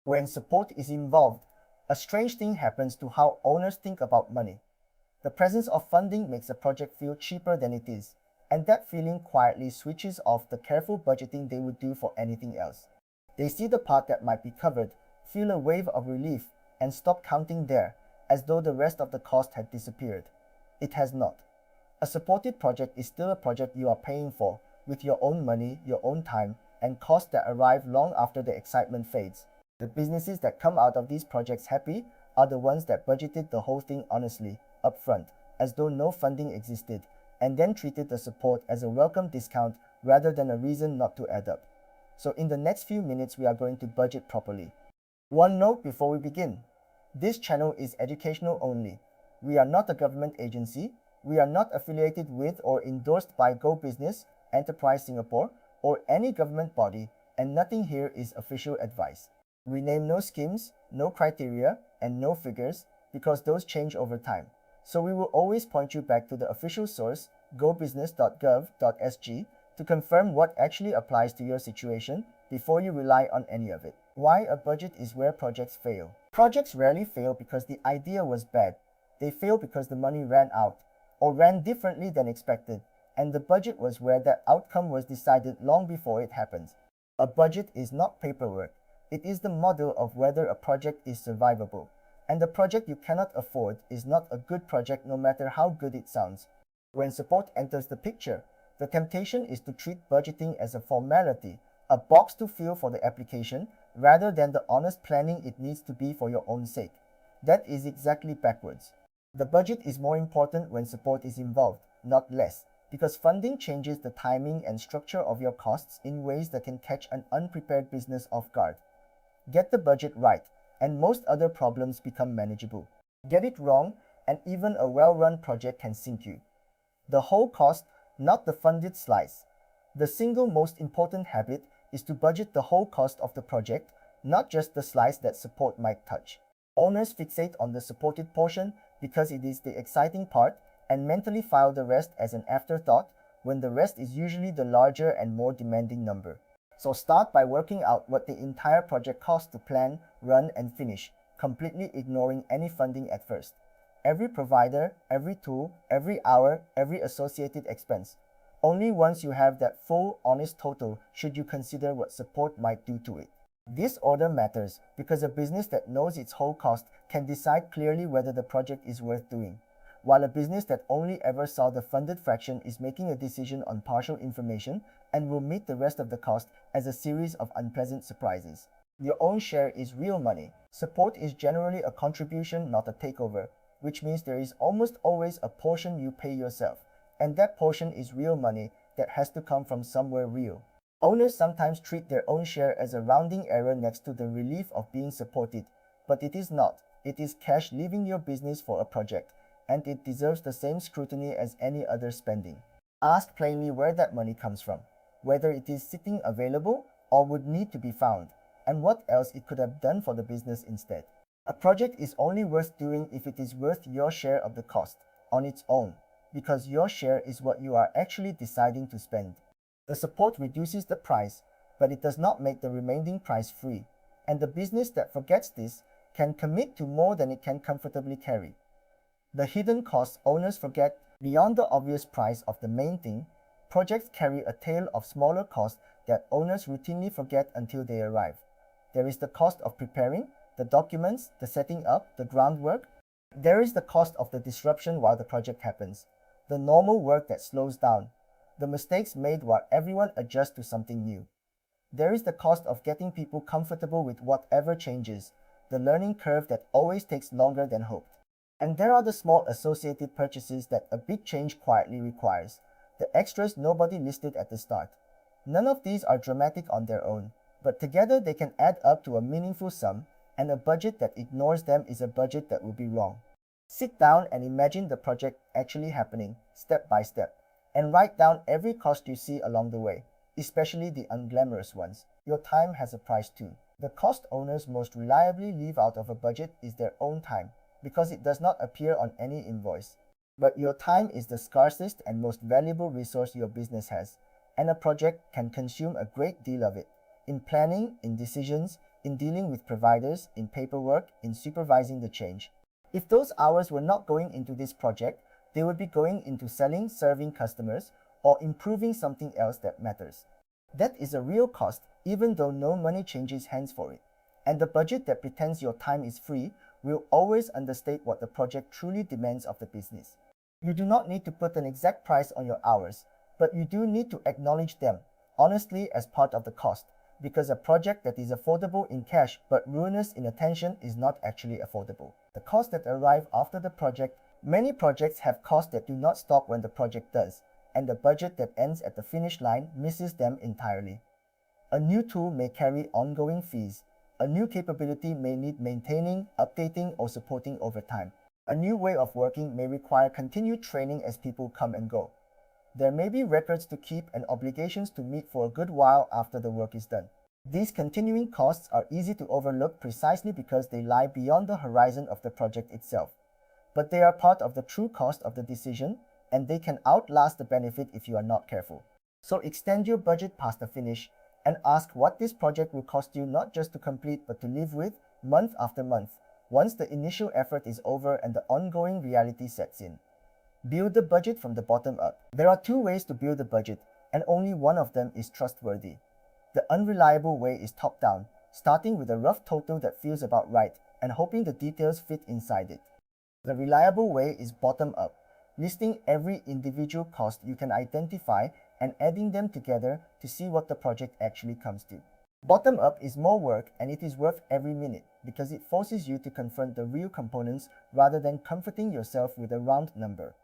When support is involved, a strange thing happens to how owners think about money. The presence of funding makes a project feel cheaper than it is, and that feeling quietly switches off the careful budgeting they would do for anything else. They see the part that might be covered, feel a wave of relief, and stop counting there, as though the rest of the cost had disappeared. It has not. A supported project is still a project you are paying for, with your own money, your own time, and costs that arrive long after the excitement fades. The businesses that come out of these projects happy are the ones that budgeted the whole thing honestly, upfront, as though no funding existed, and then treated the support as a welcome discount rather than a reason not to add up. So in the next few minutes we are going to budget properly. One note before we begin. This channel is educational only. We are not a government agency. We are not affiliated with or endorsed by Go Business, Enterprise Singapore, or any government body, and nothing here is official advice. We name no schemes, no criteria, and no figures because those change over time. So we will always point you back to the official source, gobusiness.gov.sg, to confirm what actually applies to your situation before you rely on any of it. Why a budget is where projects fail. Projects rarely fail because the idea was bad. They fail because the money ran out, or ran differently than expected, and the budget was where that outcome was decided long before it happens. A budget is not paperwork. It is the model of whether a project is survivable. And the project you cannot afford is not a good project no matter how good it sounds. When support enters the picture, the temptation is to treat budgeting as a formality, a box to fill for the application, rather than the honest planning it needs to be for your own sake. That is exactly backwards. The budget is more important when support is involved, not less, because funding changes the timing and structure of your costs in ways that can catch an unprepared business off guard. Get the budget right, and most other problems become manageable. Get it wrong, and even a well-run project can sink you. The whole cost, not the funded slice. The single most important habit is to budget the whole cost of the project, not just the slice that support might touch. Owners fixate on the supported portion because it is the exciting part and mentally file the rest as an afterthought when the rest is usually the larger and more demanding number. So start by working out what the entire project costs to plan, run, and finish, completely ignoring any funding at first. Every provider, every tool, every hour, every associated expense. Only once you have that full, honest total should you consider what support might do to it. This order matters because a business that knows its whole cost can decide clearly whether the project is worth doing, while a business that only ever saw the funded fraction is making a decision on partial information and will meet the rest of the cost as a series of unpleasant surprises. Your own share is real money. Support is generally a contribution, not a takeover, which means there is almost always a portion you pay yourself, and that portion is real money that has to come from somewhere real. Owners sometimes treat their own share as a rounding error next to the relief of being supported, but it is not. It is cash leaving your business for a project, and it deserves the same scrutiny as any other spending. Ask plainly where that money comes from, whether it is sitting available or would need to be found, and what else it could have done for the business instead. A project is only worth doing if it is worth your share of the cost, on its own, because your share is what you are actually deciding to spend. The support reduces the price, but it does not make the remaining price free, and the business that forgets this can commit to more than it can comfortably carry. The hidden costs owners forget. Beyond the obvious price of the main thing, projects carry a tail of smaller costs that owners routinely forget until they arrive. There is the cost of preparing, the documents, the setting up, the groundwork. There is the cost of the disruption while the project happens, the normal work that slows down, the mistakes made while everyone adjusts to something new. There is the cost of getting people comfortable with whatever changes, the learning curve that always takes longer than hoped. And there are the small associated purchases that a big change quietly requires, the extras nobody listed at the start. None of these are dramatic on their own, but together they can add up to a meaningful sum, and a budget that ignores them is a budget that will be wrong. Sit down and imagine the project actually happening, step by step, and write down every cost you see along the way, especially the unglamorous ones. Your time has a price too. The cost owners most reliably leave out of a budget is their own time, because it does not appear on any invoice. But your time is the scarcest and most valuable resource your business has, and a project can consume a great deal of it, in planning, in decisions, in dealing with providers, in paperwork, in supervising the change. If those hours were not going into this project, they would be going into selling, serving customers, or improving something else that matters. That is a real cost, even though no money changes hands for it. And the budget that pretends your time is free will always understate what the project truly demands of the business. You do not need to put an exact price on your hours, but you do need to acknowledge them, honestly, as part of the cost, because a project that is affordable in cash but ruinous in attention is not actually affordable. The costs that arrive after the project. Many projects have costs that do not stop when the project does, and the budget that ends at the finish line misses them entirely. A new tool may carry ongoing fees. A new capability may need maintaining, updating, or supporting over time. A new way of working may require continued training as people come and go. There may be records to keep and obligations to meet for a good while after the work is done. These continuing costs are easy to overlook precisely because they lie beyond the horizon of the project itself. But they are part of the true cost of the decision, and they can outlast the benefit if you are not careful. So extend your budget past the finish and ask what this project will cost you not just to complete but to live with month after month, once the initial effort is over and the ongoing reality sets in. Build the budget from the bottom up. There are two ways to build a budget, and only one of them is trustworthy. The unreliable way is top-down, starting with a rough total that feels about right and hoping the details fit inside it. The reliable way is bottom-up, listing every individual cost you can identify and adding them together to see what the project actually comes to. Bottom-up is more work, and it is worth every minute because it forces you to confront the real components rather than comforting yourself with a round number.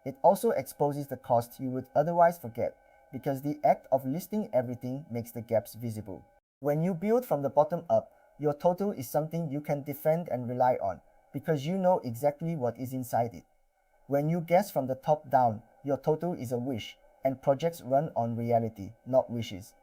It also exposes the costs you would otherwise forget because the act of listing everything makes the gaps visible. When you build from the bottom up, your total is something you can defend and rely on because you know exactly what is inside it. When you guess from the top down, your total is a wish, and projects run on reality, not wishes.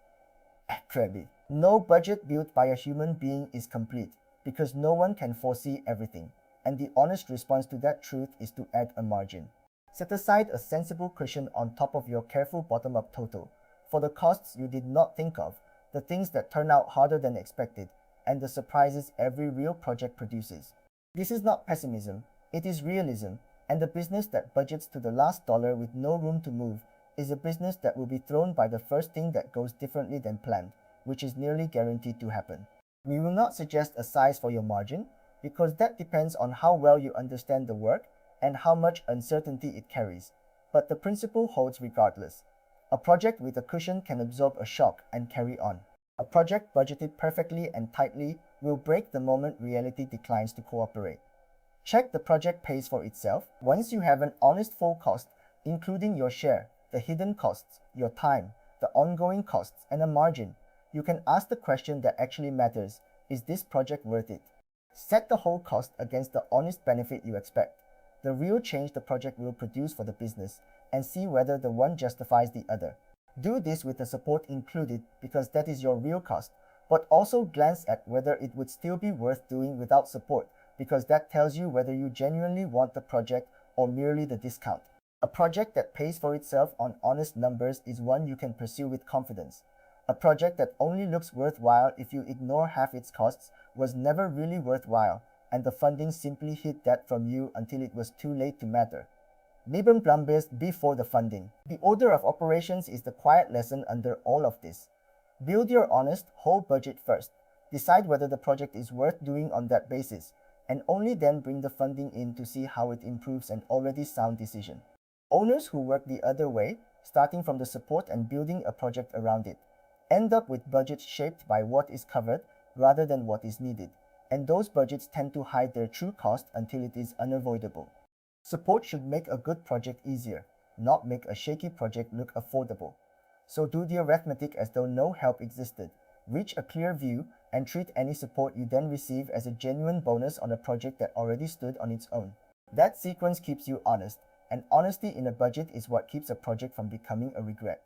Trebi. No budget built by a human being is complete because no one can foresee everything, and the honest response to that truth is to add a margin. Set aside a sensible cushion on top of your careful bottom-up total for the costs you did not think of, the things that turn out harder than expected, and the surprises every real project produces. This is not pessimism, it is realism, and the business that budgets to the last dollar with no room to move is a business that will be thrown by the first thing that goes differently than planned, which is nearly guaranteed to happen. We will not suggest a size for your margin, because that depends on how well you understand the work and how much uncertainty it carries, but the principle holds regardless. A project with a cushion can absorb a shock and carry on. A project budgeted perfectly and tightly will break the moment reality declines to cooperate. Check the project pays for itself. Once you have an honest full cost, including your share, the hidden costs, your time, the ongoing costs, and a margin, you can ask the question that actually matters: is this project worth it? Set the whole cost against the honest benefit you expect, the real change the project will produce for the business, and see whether the one justifies the other. Do this with the support included because that is your real cost, but also glance at whether it would still be worth doing without support because that tells you whether you genuinely want the project or merely the discount. A project that pays for itself on honest numbers is one you can pursue with confidence. A project that only looks worthwhile if you ignore half its costs was never really worthwhile, and the funding simply hid that from you until it was too late to matter. Neben Plumbers before the funding. The order of operations is the quiet lesson under all of this. Build your honest, whole budget first. Decide whether the project is worth doing on that basis, and only then bring the funding in to see how it improves an already sound decision. Owners who work the other way, starting from the support and building a project around it, end up with budgets shaped by what is covered rather than what is needed, and those budgets tend to hide their true cost until it is unavoidable. Support should make a good project easier, not make a shaky project look affordable. So do the arithmetic as though no help existed, reach a clear view, and treat any support you then receive as a genuine bonus on a project that already stood on its own. That sequence keeps you honest, and honesty in a budget is what keeps a project from becoming a regret.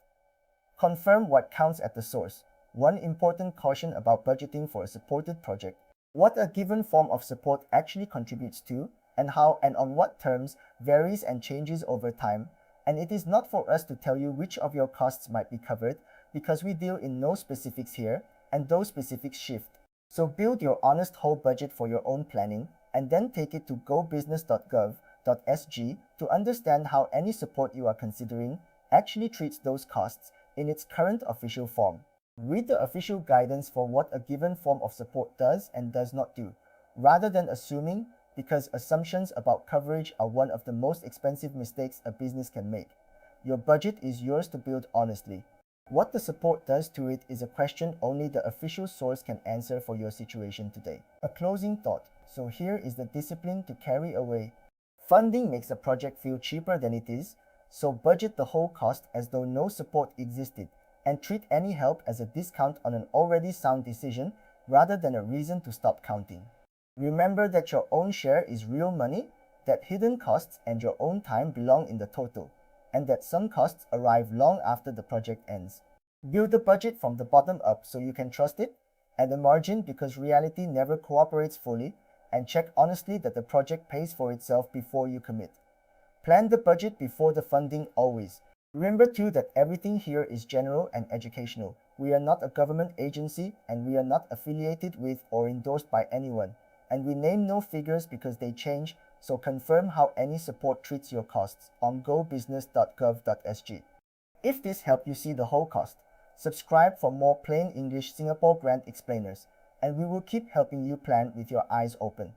Confirm what counts at the source. One important caution about budgeting for a supported project: what a given form of support actually contributes to, and how and on what terms varies and changes over time, and it is not for us to tell you which of your costs might be covered because we deal in no specifics here, and those specifics shift. So build your honest whole budget for your own planning and then take it to gobusiness.gov.sg to understand how any support you are considering actually treats those costs in its current official form. Read the official guidance for what a given form of support does and does not do, rather than assuming, because assumptions about coverage are one of the most expensive mistakes a business can make. Your budget is yours to build honestly. What the support does to it is a question only the official source can answer for your situation today. A closing thought. So here is the discipline to carry away. Funding makes a project feel cheaper than it is, so budget the whole cost as though no support existed and treat any help as a discount on an already sound decision rather than a reason to stop counting. Remember that your own share is real money, that hidden costs and your own time belong in the total, and that some costs arrive long after the project ends. Build the budget from the bottom up so you can trust it, add a margin because reality never cooperates fully, and check honestly that the project pays for itself before you commit. Plan the budget before the funding always. Remember too that everything here is general and educational. We are not a government agency and we are not affiliated with or endorsed by anyone. And we name no figures because they change, so confirm how any support treats your costs on gobusiness.gov.sg. If this helped you see the whole cost, subscribe for more plain English Singapore grant explainers, and we will keep helping you plan with your eyes open.